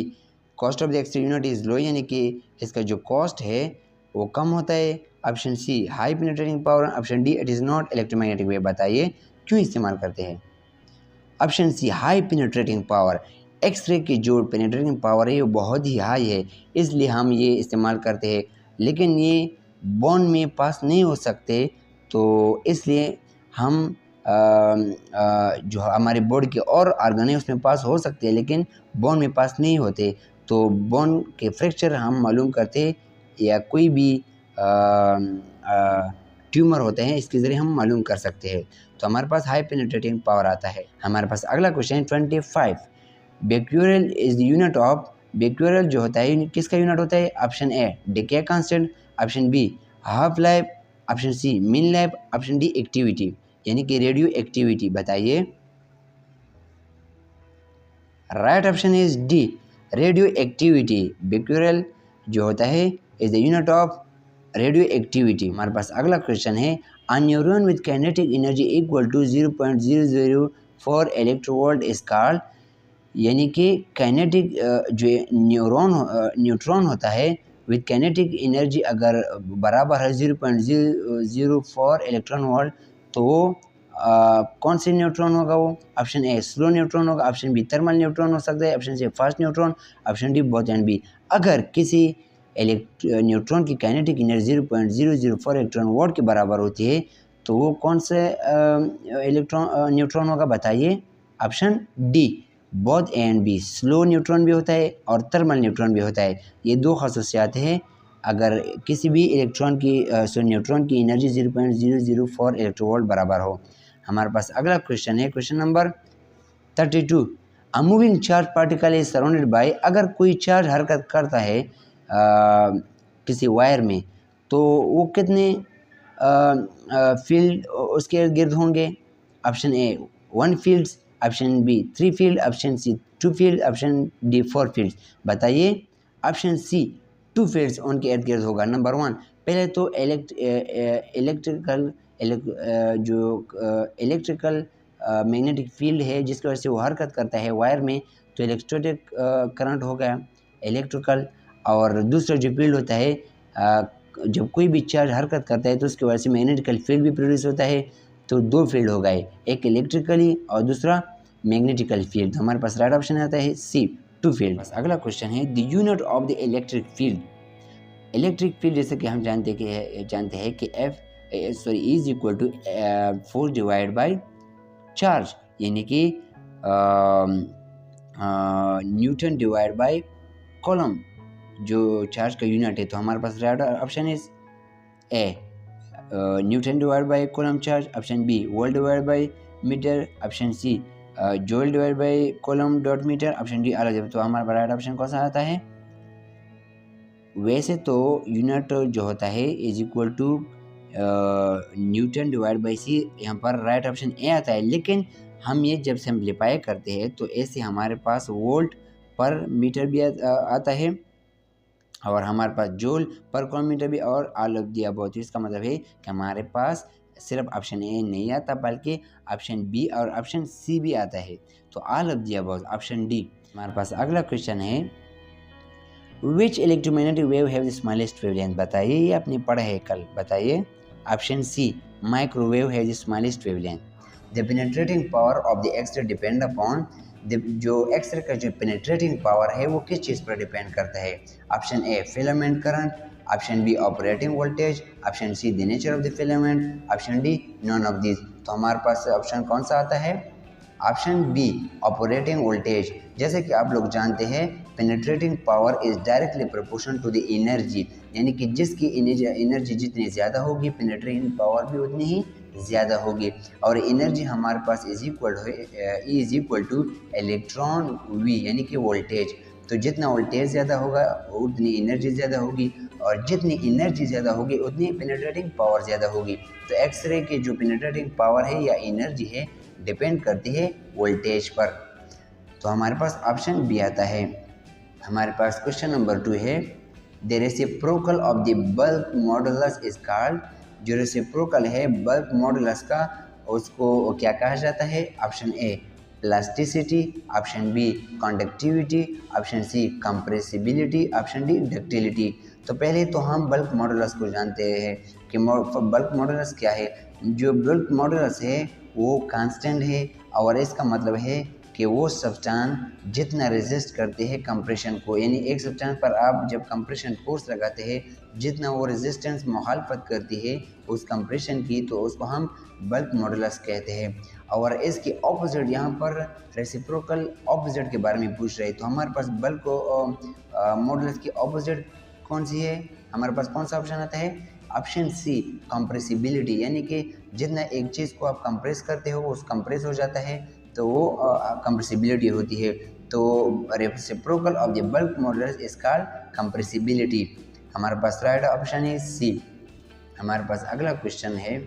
cost of the X ray unit is low, यानी कि इसका जो कॉस्ट है वो कम होता है, option C high penetrating power, option D it is not electromagnetic wave. बताइए क्यों इस्तेमाल करते हैं? Option C high penetrating power, X ray की जो पेनिट्रेटिंग पावर है वो बहुत ही हाई है, इसलिए हम ये इस्तेमाल करते हैं, लेकिन ये बोन में पास नहीं हो सकते, तो इसलिए हम जो हमारे बॉडी के और ऑर्गन है उसमें पास हो सकते हैं, लेकिन बोन में पास नहीं होते। तो बोन के फ्रैक्चर हम मालूम करते या कोई भी ट्यूमर होते हैं, इसके ज़रिए हम मालूम कर सकते हैं। तो हमारे पास हाई पेनिट्रेटिंग पावर आता है। हमारे पास अगला question 25, becquerel is the unit of, becquerel जो होता है किसका यूनिट होता है? Option A decay constant, option B half life, option C mean life, option D activity, यानी कि रेडियो एक्टिविटी। बताइए। Right option is D, radioactivity. Becquerel जो होता है is the unit of radioactivity. हमारे पास अगला क्वेश्चन है, a neutron with kinetic energy equal to 0.004 electrovolt is called, यानी कि काइनेटिक जो न्यूट्रॉन होता है विद काइनेटिक एनर्जी अगर बराबर है 0.004 इलेक्ट्रॉन वोल्ट, तो कौन से न्यूट्रॉन होगा वो? ऑप्शन ए स्लो न्यूट्रॉन होगा, ऑप्शन बी थर्मल न्यूट्रॉन हो सकता है, option C fast neutron, option D both and B. अगर किसी न्यूट्रॉन की काइनेटिक एनर्जी 0.004 इलेक्ट्रॉन वोल्ट के बराबर होती है, तो वो कौन से न्यूट्रॉन होगा? बताइए। Option D both A and B, slow neutron भी होता है और थर्मल न्यूट्रॉन भी होता है। ये दो खसूसियात हैं। अगर किसी भी न्यूट्रॉन की एनर्जी 0.004 इलेक्ट्रोवोल्ट बराबर हो। हमारे पास अगला क्वेश्चन है, question number 32, a moving charge particle is surrounded by, अगर कोई चार्ज हरकत करता है किसी वायर में, तो वो कितने फील्ड उसके इर्द गिर्द होंगे? Option A 1 fields, option B 3 field, option C 2 field, option D 4 fields. बताइए। ऑप्शन सी 2 फील्ड्स उनके इर्द गिर्द होगा। नंबर 1, पहले तो इलेक्ट्रिकल मैग्नेटिक फील्ड है जिसकी वजह से वो हरकत करता है वायर में, तो इलेक्ट्रोस्टैटिक करंट हो गया इलेक्ट्रिकल। और दूसरा जो फील्ड होता है, जब कोई भी चार्ज हरकत करता है तो उसकी वजह से मैग्नेटिकल फील्ड भी प्रोड्यूस होता है, तो 2 फील्ड हो गए, एक इलेक्ट्रिकली और दूसरा मैग्नेटिकल फील्ड। तो हमारे पास राइट ऑप्शन आता है सी 2 फील्ड। बस अगला क्वेश्चन है, the unit of the electric field, electric field जैसे कि हम जानते हैं कि is equal to force divide by charge, यानी कि न्यूटन डिवाइड बाय कॉलम जो चार्ज का यूनिट है। तो हमारे पास right option is A newton divide by coulomb charge, option B volt divide by metre, option C joule divide by coulomb dot metre, option D अलग। तो हमारा राइट ऑप्शन कौन सा आता है? वैसे तो यूनिट जो होता है is equal to newton divide by C, यहाँ पर राइट ऑप्शन ए आता है, लेकिन हम ये जब सिंप्लीफाई करते हैं तो ऐसे हमारे पास वोल्ट पर मीटर भी आता है और हमारे पास जूल पर किलोमीटर भी, और ऑल ऑफ दी अबव। तो इसका मतलब है कि हमारे पास सिर्फ ऑप्शन ए नहीं आता बल्कि ऑप्शन बी और ऑप्शन सी भी आता है। तो all of the above, option D. हमारे पास अगला क्वेश्चन है, which electromagnetic wave have the smallest wavelength. बताइए, ये आपने पढ़ा है कल। बताइए। Option C microwave have the smallest wavelength. The penetrating power of the X ray depend upon, जो एक्सरे का जो पेनिट्रेटिंग पावर है वो किस चीज़ पर डिपेंड करता है? Option A filament current, option B operating voltage, option C the nature of the filament, option D none of this. तो हमारे पास ऑप्शन कौन सा आता है? Option B operating voltage. जैसे कि आप लोग जानते हैं penetrating power is directly proportional to the energy, यानी कि जिसकी एनर्जी जितनी ज़्यादा होगी पेनिट्रेटिंग पावर भी उतनी ही ज़्यादा होगी। और एनर्जी हमारे पास is equal to electron V, यानी कि वोल्टेज। तो जितना वोल्टेज ज़्यादा होगा उतनी एनर्जी ज़्यादा होगी, और जितनी एनर्जी ज़्यादा होगी उतनी पेनिट्रेटिंग पावर ज़्यादा होगी। तो एक्सरे की जो पेनिट्रेटिंग पावर है या एनर्जी है डिपेंड करती है वोल्टेज पर। तो हमारे पास ऑप्शन बी आता है। हमारे पास क्वेश्चन नंबर 2 है, the reciprocal of the bulk modulus is called. जो रेसिप्रोकल है बल्क मॉडुलस का, उसको क्या कहा जाता है? Option A plasticity, option B conductivity, option C compressibility, option D ductility. तो पहले तो हम बल्क मॉडुलस को जानते हैं कि बल्क मॉडुलस क्या है। जो बल्क मॉडुलस है वो कांस्टेंट है, और इसका मतलब है कि वो सब्सटेंस जितना रेजिस्ट करते हैं कंप्रेशन को, यानी एक सब्सटेंस पर आप जब कंप्रेशन फोर्स लगाते हैं जितना वो रेजिस्टेंस मुखालफत करती है उस कंप्रेशन की, तो उसको हम बल्क मॉडुलस कहते हैं। और इसके ऑपोजिट यहाँ पर रेसिप्रोकल ऑपोजिट के बारे में पूछ रहे हैं, तो हमारे पास बल्क मॉडुलस की ऑपोजिट कौन सी है, हमारे पास कौन सा ऑप्शन आता है, ऑप्शन सी कंप्रेसिबिलिटी, यानी कि जितना एक चीज़ को आप कंप्रेस करते हो उस कंप्रेस हो जाता है तो वो कंप्रेसिबिलिटी होती है। तो reciprocal of the bulk modulus is called compressibility. हमारे पास राइट ऑप्शन है सी। हमारे पास अगला क्वेश्चन है,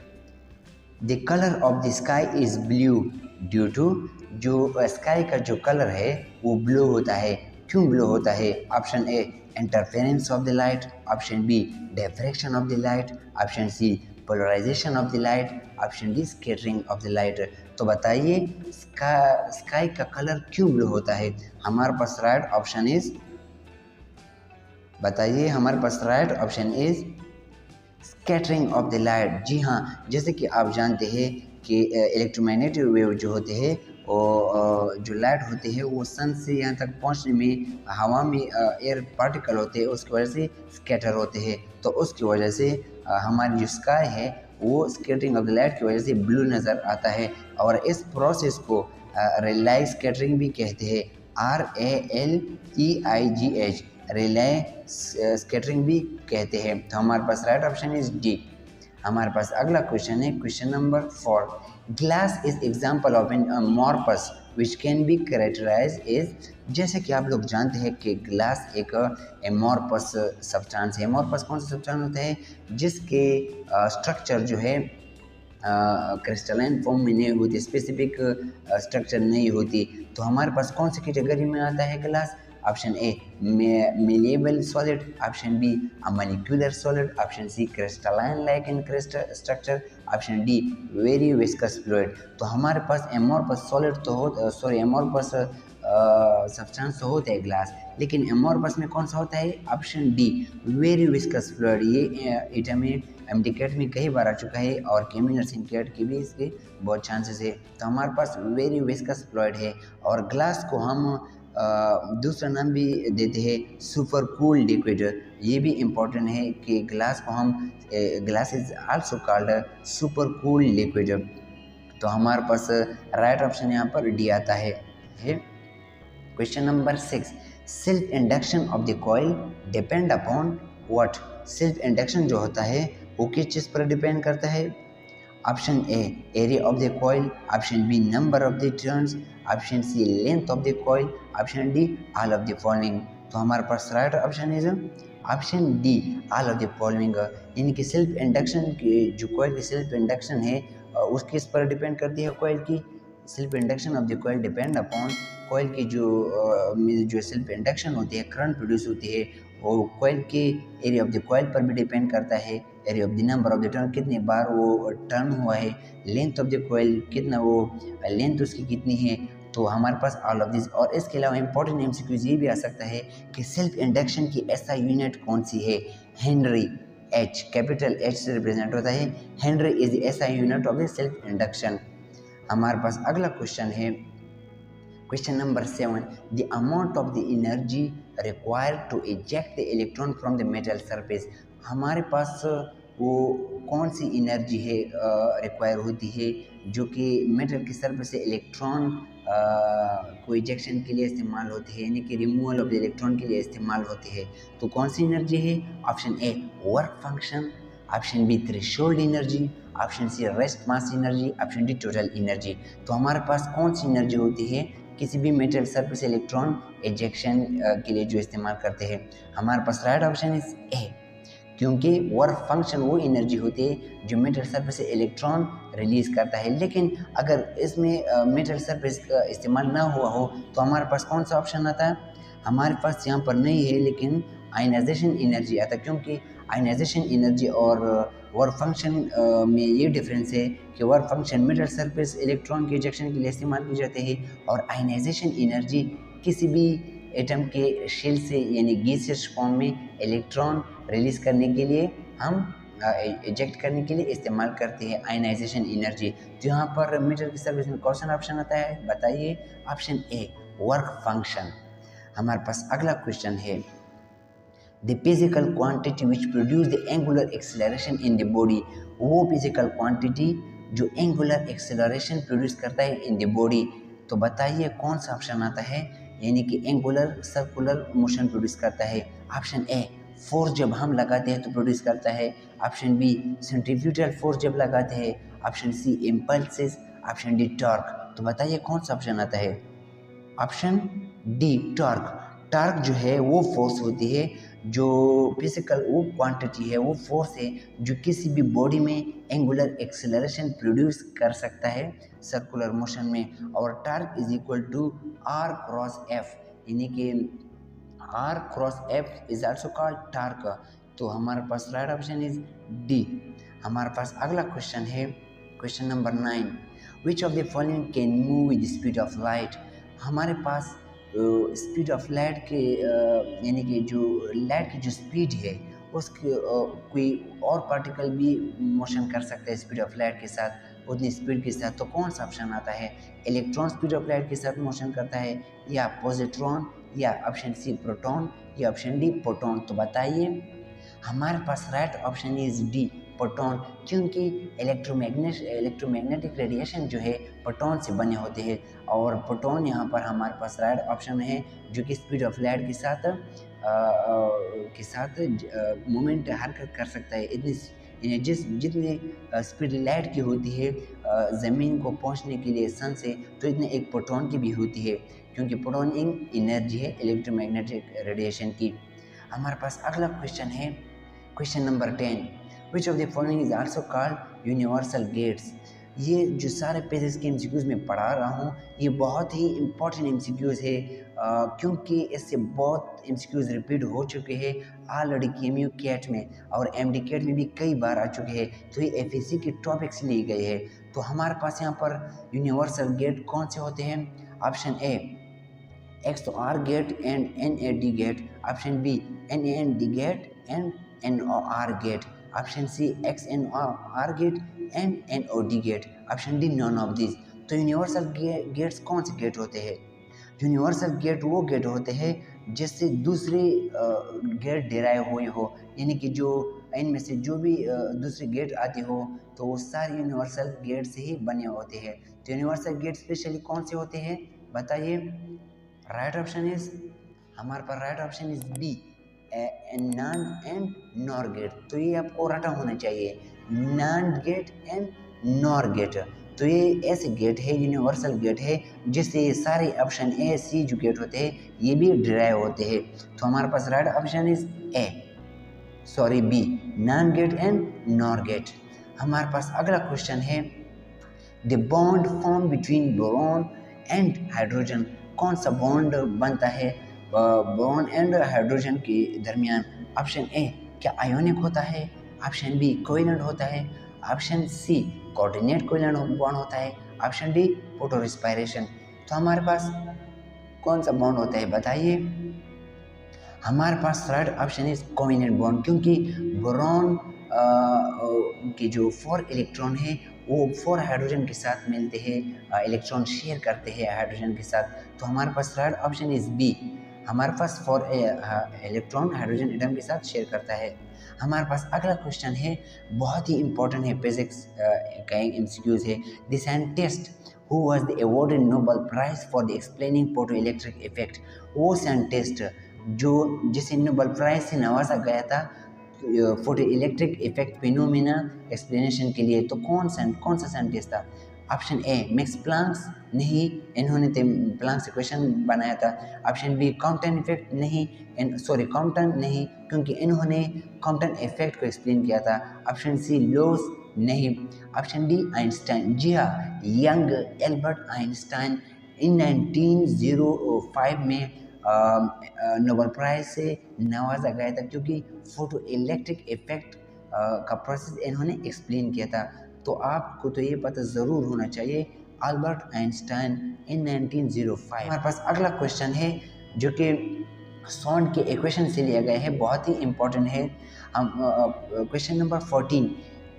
the colour of the sky is blue due to, जो स्काई का जो कलर है वो ब्लू होता है, क्यों ब्लू होता है? Option A interference of the light, option B diffraction of the light, option C polarisation of the light, option D scattering of the light. तो बताइए स्काई का कलर क्यों ब्लू होता है? हमारे पास राइट ऑप्शन इज, बताइए हमारे पास right option is scattering of the light. जी हाँ, जैसे कि आप जानते हैं कि इलेक्ट्रोमैग्नेटिक वेव जो होते हैं वो जो लाइट होती है वो सन से यहाँ तक पहुँचने में हवा में एयर पार्टिकल होते हैं, उसकी वजह से स्कैटर होते हैं। तो उसकी वजह से हमारी जो स्काई है वो स्कैटरिंग ऑफ द लाइट की वजह से ब्लू नज़र आता है। और इस प्रोसेस को रेलाई स्कैटरिंग भी कहते हैं, RALEIGH, रेलाई स्कैटरिंग भी कहते हैं। तो हमारे पास राइट ऑप्शन इज डी। हमारे पास अगला क्वेश्चन है, question number 4, glass is example of an amorphous which can be characterise as. जैसे कि आप लोग जानते हैं कि ग्लास एक एमॉर्फस सब्सटेंस है। एमॉर्फस कौन सा सब्सटेंस होता है? जिसके स्ट्रक्चर जो है क्रिस्टलाइन फॉर्म में नहीं होती, स्पेसिफिक स्ट्रक्चर नहीं होती। तो हमारे पास कौन सी कैटेगरी में आता है glass? Option A malleable solid, option B molecular solid, option C crystalline like in crystal structure, option D very viscous fluid. तो हमारे पास एमॉर्फस सॉलिड तो हो, सॉरी एमॉर्फस सब्सटेंस तो होता है ग्लास, लेकिन एमॉर्फस में कौन सा होता है? Option D very viscous fluid. ये एटम में एमडीकेट में कई बार आ चुका है और केमी नर्सिंग कैट की भी इसके बहुत चांसेस है। तो हमारे पास वेरी विस्कस फ्लूइड है। और ग्लास को हम दूसरा नाम भी देते हैं सुपर कूल लिक्विड। ये भी इम्पोर्टेंट है कि ग्लास को हम glass is also called super cool liquid. तो हमारे पास राइट ऑप्शन यहाँ पर डी आता है। Question number 6, self induction of the coil depend upon what. Self induction जो होता है वो किस चीज़ पर डिपेंड करता है? Option A area of the coil, option B number of the turns, option C length of the coil, option D all of the following. तो हमारे पास right option is option D all of the following. यानी कि सेल्फ इंडक्शन की जो कॉइल की सेल्फ इंडक्शन है उसके इस पर डिपेंड करती है कॉइल की। Self induction of the coil depend upon coil की जो सेल्फ इंडक्शन होती है, करंट प्रोड्यूस होती है, वो कॉइल के एरिया ऑफ द कॉइल पर भी डिपेंड करता है, area of the number of the turn, कितने बार वो टर्न हुआ है, लेंथ ऑफ द कॉइल कितना वो लेंथ उसकी कितनी है। तो हमारे पास ऑल ऑफ दिस। और इसके अलावा इंपॉर्टेंट एमसीक्यूज ये भी आ सकता है कि सेल्फ इंडक्शन की ऐसा यूनिट कौन सी है? हेनरी, एच कैपिटल एच से रिप्रेजेंट होता है। हेनरी इज ऐसा unit of the self induction. हमारे पास अगला क्वेश्चन है, क्वेश्चन नंबर 7, the amount of the energy required to eject the electron from the metal surface. हमारे पास वो कौन सी एनर्जी है रिक्वायर होती है जो कि मेटल की सरफेस से इलेक्ट्रॉन को इजेक्शन के लिए इस्तेमाल होती है, यानी कि रिमूवल ऑफ द इलेक्ट्रॉन के लिए इस्तेमाल होती है। तो कौन सी एनर्जी है? Option A work function, option B threshold energy, option C rest mass energy, option D total energy. तो हमारे पास कौन सी एनर्जी होती है किसी भी मेटल सरफेस इलेक्ट्रॉन इजेक्शन के लिए जो इस्तेमाल करते हैं? हमारे पास राइट ऑप्शन इज ए, क्योंकि वर्क फंक्शन वो एनर्जी होती है जो मेटल सरफेस से इलेक्ट्रॉन रिलीज़ करता है। लेकिन अगर इसमें मेटल सरफेस का इस्तेमाल ना हुआ हो तो हमारे पास कौन सा ऑप्शन आता है? हमारे पास यहाँ पर नहीं है, लेकिन आयनाइजेशन एनर्जी आता है, क्योंकि आयनाइजेशन एनर्जी और वर्क फंक्शन में ये डिफरेंस है कि work function metal surface electron के इजेक्शन के लिए इस्तेमाल की जाती है और आयनाइजेशन एनर्जी किसी भी एटम के शेल से यानी गैसियस फॉर्म में इलेक्ट्रॉन रिलीज़ करने के लिए हम इजेक्ट करने के लिए इस्तेमाल करते हैं आयनाइजेशन एनर्जी। तो यहाँ पर मीटर की सर्विस में क्वेश्चन ऑप्शन आता है, बताइए ऑप्शन ए वर्क फंक्शन। हमारे पास अगला क्वेश्चन है the physical quantity which produce the angular acceleration in the body. वो फिजिकल क्वांटिटी जो एंगुलर एक्सेलरेशन प्रोड्यूस करता है इन द बॉडी, तो बताइए कौन सा ऑप्शन आता है, यानी कि एंगुलर सर्कुलर मोशन प्रोड्यूस करता है। ऑप्शन ए फोर्स जब हम लगाते हैं तो प्रोड्यूस करता है, ऑप्शन बी सेंट्रीफ्यूगल फोर्स जब लगाते हैं, option C impulses, option D torque. तो बताइए कौन सा ऑप्शन आता है, ऑप्शन डी टॉर्क। टॉर्क जो है वो फोर्स होती है, जो फिजिकल वो क्वांटिटी है, वो फोर्स है जो किसी भी बॉडी में एंगुलर एक्सेलरेशन प्रोड्यूस कर सकता है सर्कुलर मोशन में। और torque is equal to R cross F, यानी कि R cross F is also called torque. तो हमारे पास राइट ऑप्शन इज डी। हमारे पास अगला क्वेश्चन है question number 9, which of the following can move with speed of light. हमारे पास स्पीड ऑफ लाइट के यानी कि जो लाइट की जो स्पीड है उसके कोई और पार्टिकल भी मोशन कर सकता है स्पीड ऑफ लाइट के साथ, उतनी स्पीड के साथ। तो कौन सा ऑप्शन आता है, इलेक्ट्रॉन स्पीड ऑफ लाइट के साथ मोशन करता है, या पॉजिट्रॉन, या ऑप्शन सी प्रोटॉन, या ऑप्शन डी प्रोटॉन। तो बताइए हमारे पास right option is D proton, क्योंकि इलेक्ट्रोमैग्नेटिक रेडिएशन जो है प्रोटॉन से बने होते हैं, और प्रोटॉन यहाँ पर हमारे पास राइट ऑप्शन है, जो कि स्पीड ऑफ लाइट के साथ मोमेंट हरकत कर सकता है। इतनी जितनी स्पीड लाइट की होती है ज़मीन को पहुँचने के लिए सन से, तो इतने एक प्रोटॉन की भी होती है, क्योंकि प्रोटॉन एक एनर्जी है इलेक्ट्रोमैग्नेटिक रेडिएशन की। हमारे पास अगला क्वेश्चन है question number 10, which of the following is also called universal gates. ये जो सारे पेजेस के एमसीक्यूज़ में पढ़ा रहा हूँ, ये बहुत ही इंपॉर्टेंट एमसीक्यूज़ है, क्योंकि इससे बहुत एमसीक्यूज़ रिपीट हो चुके हैं ऑलरेडी केएमयू कैट में और एमडी कैट में भी कई बार आ चुके हैं। तो ये एफएससी के टॉपिक्स लिए गए हैं। तो हमारे पास यहाँ पर यूनिवर्सल गेट कौन से होते हैं, option A XOR gate and NAD gate, option B NAND gate and NOR gate, option C XNOR gate and NOD gate, option D none of this. तो यूनिवर्सल गेट्स कौन से गेट होते हैं, यूनिवर्सल गेट वो गेट होते हैं जिससे दूसरे गेट डिराइव हुए हो, यानी कि जो इनमें से जो भी दूसरे गेट आते हो तो वो सारे यूनिवर्सल गेट से ही बने होते हैं। तो यूनिवर्सल गेट स्पेशली कौन से होते हैं, बताइए। राइट ऑप्शन इज हमारे पास right option is B NAND and NOR gate. तो ये आपको रटा होना चाहिए, NAND gate and NOR gate. तो ये ऐसे गेट है, यूनिवर्सल गेट है, जिससे ये सारे ऑप्शन ए सी जो गेट होते हैं ये भी डिराइव होते हैं। तो हमारे पास right option is B NAND gate and NOR gate. हमारे पास अगला क्वेश्चन है the bond form between boron and hydrogen. कौन सा बॉन्ड बनता है बोरॉन एंड हाइड्रोजन के दरमियान, ऑप्शन ए क्या आयोनिक होता है, ऑप्शन बी कोवेलेंट होता है, option C coordinate covalent bond होता है, ऑप्शन डी फोटो रेस्पिरेशन। तो हमारे पास कौन सा बॉन्ड होता है, बताइए। हमारे पास third option is covalent bond, क्योंकि बोरॉन के जो 4 इलेक्ट्रॉन है वो 4 हाइड्रोजन के साथ मिलते हैं, इलेक्ट्रॉन शेयर करते हैं हाइड्रोजन के साथ। तो हमारे पास थर्ड ऑप्शन इज बी, हमारे पास 4 इलेक्ट्रॉन हाइड्रोजन एटम के साथ शेयर करता है। हमारे पास अगला क्वेश्चन है, बहुत ही इंपॉर्टेंट है, फिजिक्स का एमसीक्यूज है। The scientist who was the awarded Nobel prize for the explaining photo electric effect. वो साइंटिस्ट जो जिसे नोबेल प्राइज से नवाजा गया था photo electric effect phenomena explanation के लिए, तो कौन सा साइंटिस्ट था। ऑप्शन ए मैक्स प्लांक्स, नहीं, इन्होंने प्लांक्स से क्वेश्चन बनाया था। ऑप्शन बी कॉम्पटन इफेक्ट, नहीं, कॉम्पटन नहीं, क्योंकि इन्होंने कॉम्पटन इफेक्ट को एक्सप्लेन किया था। ऑप्शन सी लोस, नहीं। ऑप्शन डी आइंस्टाइन, जी हाँ, यंग एल्बर्ट आइंस्टाइन इन 1905 में नोबेल प्राइज से नवाजा गया था, क्योंकि फोटो इलेक्ट्रिक इफेक्ट का प्रोसेस इन्होंने एक्सप्लेन किया था। तो आपको तो ये पता ज़रूर होना चाहिए, अल्बर्ट आइंस्टाइन इन 1905। हमारे पास अगला क्वेश्चन है जो कि साउंड के इक्वेशन से लिया गया है, बहुत ही इंपॉर्टेंट है। Question number 14,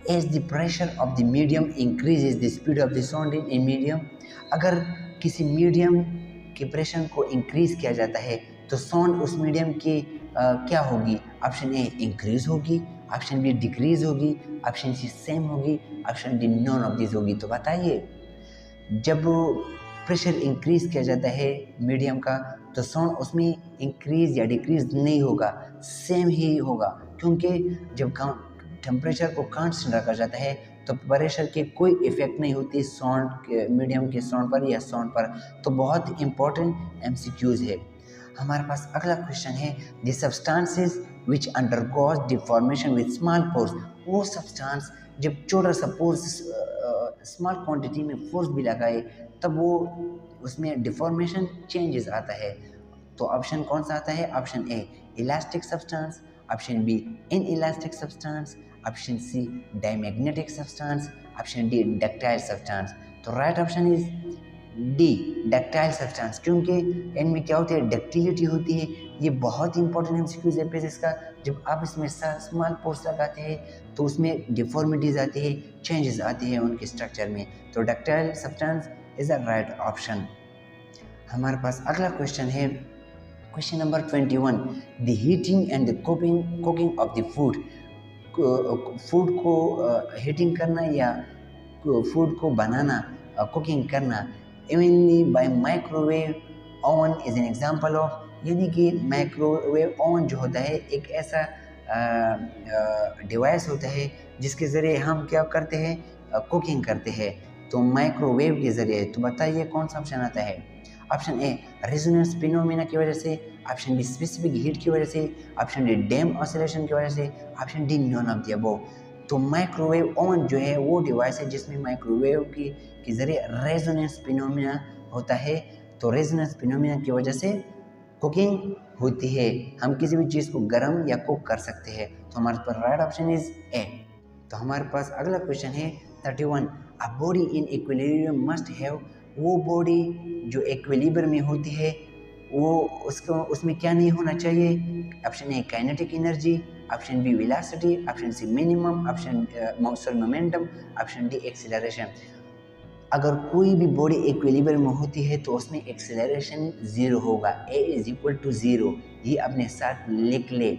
as the pressure of the medium increases the speed of the sound in medium. अगर किसी मीडियम के प्रेशर को इंक्रीज किया जाता है तो साउंड उस मीडियम की क्या होगी? ऑप्शन ए इंक्रीज होगी, ऑप्शन बी डिक्रीज होगी, ऑप्शन सी सेम होगी, option D none of this होगी। तो बताइए, जब प्रेशर इंक्रीज किया जाता है मीडियम का तो साउंड उसमें इंक्रीज या डिक्रीज नहीं होगा, सेम ही होगा, क्योंकि जब टेम्परेचर को कांस्टेंट रखा जाता है तो प्रेशर के कोई इफेक्ट नहीं होती साउंड के, मीडियम के साउंड पर या साउंड पर। तो बहुत इंपॉर्टेंट एमसीक्यूज है। हमारे पास अगला क्वेश्चन है, the substances which undergoes deformation with small force. वो सब्सटेंस जब छोटा सा फोर्स स्मॉल क्वांटिटी में फोर्स भी लगाए तब वो उसमें डिफॉर्मेशन चेंजेस आता है। तो ऑप्शन कौन सा आता है? Option A elastic substance, option B inelastic substance, option C diamagnetic substance, option D ductile substance. तो right option is D ductile substance, क्योंकि इनमें क्या होती है? डक्टिलिटी होती है। ये बहुत इंपॉर्टेंट एमसीक्यूज है फिजिक्स का। जब आप इसमें स्मॉल फोर्स लगाते हैं तो उसमें डिफॉर्मिटीज आती है, चेंजेस आती है उनके स्ट्रक्चर में। तो ductile substance is a right option. हमारे पास अगला क्वेश्चन है, question number 21, the heating and the cooking of the food. Food को हीटिंग करना या फूड को बनाना, कुकिंग करना evenly by microwave oven is an example of. यानी कि माइक्रोवेव ओवन जो होता है एक ऐसा डिवाइस होता है जिसके ज़रिए हम क्या करते हैं? कुकिंग करते हैं, तो माइक्रोवेव के ज़रिए। तो बताइए कौन सा ऑप्शन आता है? ऑप्शन ए रेजोनेंस फिनोमेना की वजह से, ऑप्शन बी स्पेसिफिक हीट की वजह से, ऑप्शन डी डैम ऑसिलेशन की वजह से, option D none of the above. तो माइक्रोवेव ओवन जो है वो डिवाइस है जिसमें माइक्रोवेव के ज़रिए रेजोनेंस फिनोमेना होता है। तो रेजोनेंस फिनोमेना की वजह से कुकिंग होती है, हम किसी भी चीज़ को गर्म या कुक कर सकते हैं। तो हमारे पास राइट ऑप्शन इज ए। तो हमारे पास अगला क्वेश्चन है 31, a body in equilibrium must have. वो बॉडी जो इक्विलिब्रियम में होती है वो उसमें क्या नहीं होना चाहिए? Option A kinetic energy, option B velocity, option C minimum, option momentum, option D acceleration. अगर कोई भी बॉडी इक्विलिब्रियम में होती है तो उसमें एक्सीलरेशन 0 होगा, ए इज इक्वल टू 0। ये अपने साथ लिख ले।